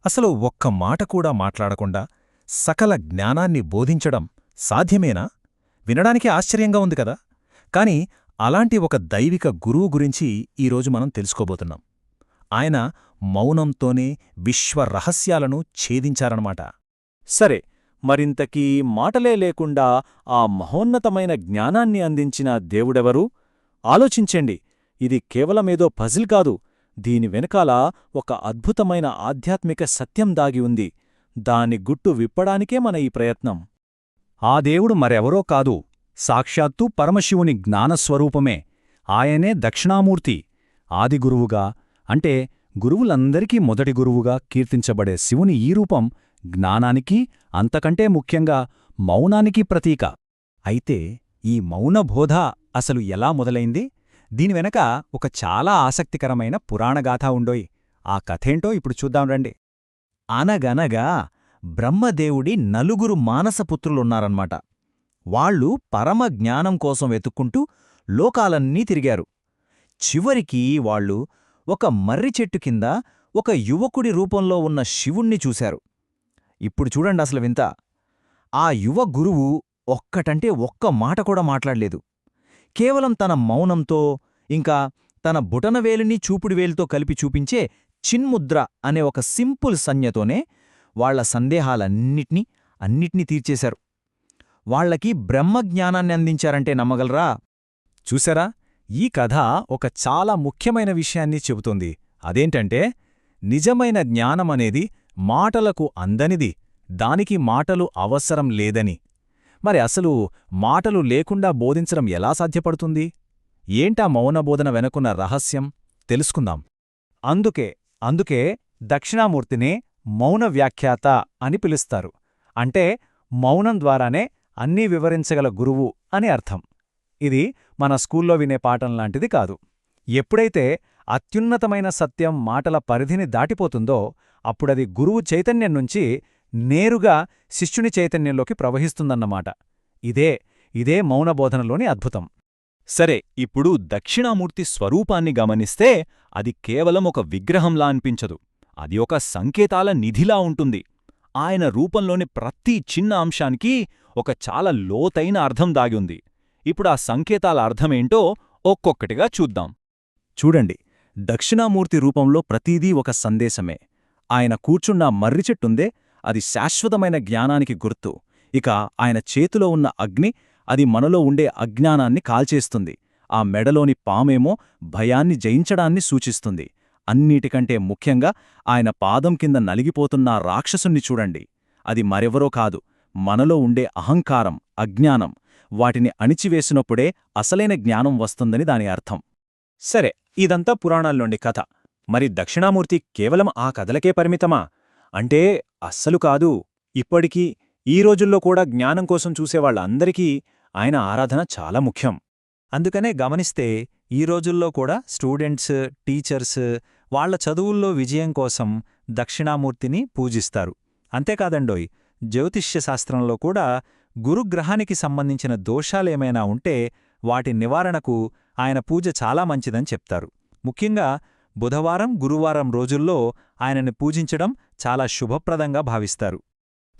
అసలు ఒక్క మాట కూడా మాట్లాడకుండా సకల జ్ఞానాన్ని బోధించడం సాధ్యమేనా? వినడానికి ఆశ్చర్యంగా ఉంది కదా. కాని అలాంటి ఒక దైవిక గురువు గురించి ఈరోజు మనం తెలుసుకోబోతున్నాం. ఆయన మౌనంతోనే విశ్వ రహస్యాలను ఛేదించారన్నమాట. సరే, మరింతకీ మాటలే లేకుండా ఆ మహోన్నతమైన జ్ఞానాన్ని అందించిన దేవుడెవరు? ఆలోచించండి. ఇది కేవలమేదో పజిల్ కాదు. దీని వెనకాల ఒక అద్భుతమైన ఆధ్యాత్మిక సత్యం దాగి ఉంది. దాని గుట్టు విప్పడానికే మన ఈ ప్రయత్నం. ఆ దేవుడు మరెవరో కాదు, సాక్షాత్తు పరమశివుని జ్ఞానస్వరూపమే. ఆయనే దక్షిణామూర్తి. ఆదిగురువుగా, అంటే గురువులందరికీ మొదటి గురువుగా కీర్తించబడే శివుని ఈ రూపం జ్ఞానానికి, అంతకంటే ముఖ్యంగా మౌనానికి ప్రతీక. అయితే ఈ మౌనబోధ అసలు ఎలా మొదలైంది? దీని వెనక ఒక చాలా ఆసక్తికరమైన పురాణగాథ ఉండోయ్. ఆ కథేంటో ఇప్పుడు చూద్దాం రండి. అనగనగా బ్రహ్మదేవుడి నలుగురు మానసపుత్రులున్నారన్నమాట. వాళ్ళు పరమ జ్ఞానం కోసం వెతుక్కుంటూ లోకాలన్నీ తిరిగారు. చివరికి వాళ్ళు ఒక మర్రి చెట్టు కింద ఒక యువకుడి రూపంలో ఉన్న శివుణ్ణి చూశారు. ఇప్పుడు చూడండసలు వింత. ఆ యువ గురువు ఒక్కటంటే ఒక్క మాట కూడా మాట్లాడలేదు. కేవలం తన మౌనంతో, ఇంకా తన బుటనవేలిని చూపుడువేలుతో కలిపి చూపించే చిన్ముద్ర అనే ఒక సింపుల్ సంజ్ఞతోనే వాళ్ల సందేహాలన్నిటినీ తీర్చేశారు. వాళ్లకి బ్రహ్మజ్ఞానాన్ని అందించారంటే నమ్మగలరా? చూశారా, ఈ కథ ఒక చాలా ముఖ్యమైన విషయాన్ని చెబుతోంది. అదేంటంటే, నిజమైన జ్ఞానమనేది మాటలకు అందనిది, దానికి మాటలు అవసరం లేదని. మరి అసలు మాటలు లేకుండా బోధించడం ఎలా సాధ్యపడుతుంది? ఏంటా మౌనబోధన వెనుకున్న రహస్యం? తెలుసుకుందాం. అందుకే దక్షిణామూర్తిని మౌన వ్యాఖ్యాత అని పిలుస్తారు. అంటే మౌనం ద్వారానే అన్నీ వివరించగల గురువు అని అర్థం. ఇది మన స్కూల్లో వినే పాఠంలాంటిది కాదు. ఎప్పుడైతే అత్యున్నతమైన సత్యం మాటల పరిధిని దాటిపోతుందో అప్పుడది గురువు చైతన్యం నుంచి నేరుగా శిష్యుని చైతన్యంలోకి ప్రవహిస్తుందన్నమాట. ఇదే మౌనబోధనలోని అద్భుతం. సరే, ఇప్పుడు దక్షిణామూర్తి స్వరూపాన్ని గమనిస్తే అది కేవలం ఒక విగ్రహంలా అనిపించదు. అది ఒక సంకేతాల నిధిలా ఉంటుంది. ఆయన రూపంలోని ప్రతి చిన్న అంశానికి ఒక చాలా లోతైన అర్థం దాగి ఉంది. ఇప్పుడు ఆ సంకేతాల అర్థమేంటో ఒక్కొక్కటిగా చూద్దాం. చూడండి, దక్షిణామూర్తి రూపంలో ప్రతీదీ ఒక సందేశమే. ఆయన కూర్చున్న మర్రిచెట్టుందే, అది శాశ్వతమైన జ్ఞానానికి గుర్తు. ఇక ఆయన చేతిలో ఉన్న అగ్ని, అది మనలో ఉండే అజ్ఞానాన్ని కాల్చేస్తుంది. ఆ మెడలోని పామేమో భయాన్ని జయించడాన్ని సూచిస్తుంది. అన్నిటికంటే ముఖ్యంగా ఆయన పాదం కింద నలిగిపోతున్న రాక్షసుణ్ణి చూడండి. అది మరెవరో కాదు, మనలో ఉండే అహంకారం, అజ్ఞానం. వాటిని అణిచివేసినప్పుడే అసలైన జ్ఞానం వస్తుందని దాని అర్థం. సరే, ఇదంతా పురాణాల్లోండి కథ. మరి దక్షిణామూర్తి కేవలం ఆ కథలకే పరిమితమా? అంటే అస్సలు కాదు. ఇప్పటికీ ఈ రోజుల్లో కూడా జ్ఞానం కోసం చూసేవాళ్లందరికీ ఆయన ఆరాధన చాలా ముఖ్యం. అందుకనే గమనిస్తే ఈ రోజుల్లో కూడా స్టూడెంట్స్, టీచర్స్ వాళ్ల చదువుల్లో విజయం కోసం దక్షిణామూర్తిని పూజిస్తారు. అంతేకాదండోయ్, జ్యోతిష్య శాస్త్రంలో కూడా గురుగ్రహానికి సంబంధించిన దోషాలేమైనా ఉంటే వాటి నివారణకు ఆయన పూజ చాలా మంచిదని చెప్తారు. ముఖ్యంగా బుధవారం, గురువారం రోజుల్లో ఆయనని పూజించడం చాలా శుభప్రదంగా భావిస్తారు.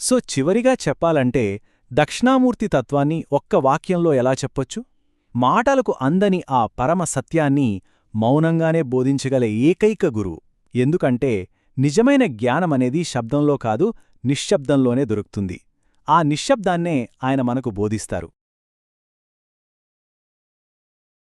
సో చివరిగా చెప్పాలంటే దక్షిణామూర్తి తత్వాన్ని ఒక్క వాక్యంలో ఎలా చెప్పొచ్చు? మాటలకు అందని ఆ పరమ సత్యాన్ని మౌనంగానే బోధించగల ఏకైక గురువు. ఎందుకంటే నిజమైన జ్ఞానమనేది శబ్దంలో కాదు, నిశ్శబ్దంలోనే దొరుకుతుంది. ఆ నిశ్శబ్దాన్నే ఆయన మనకు బోధిస్తారు.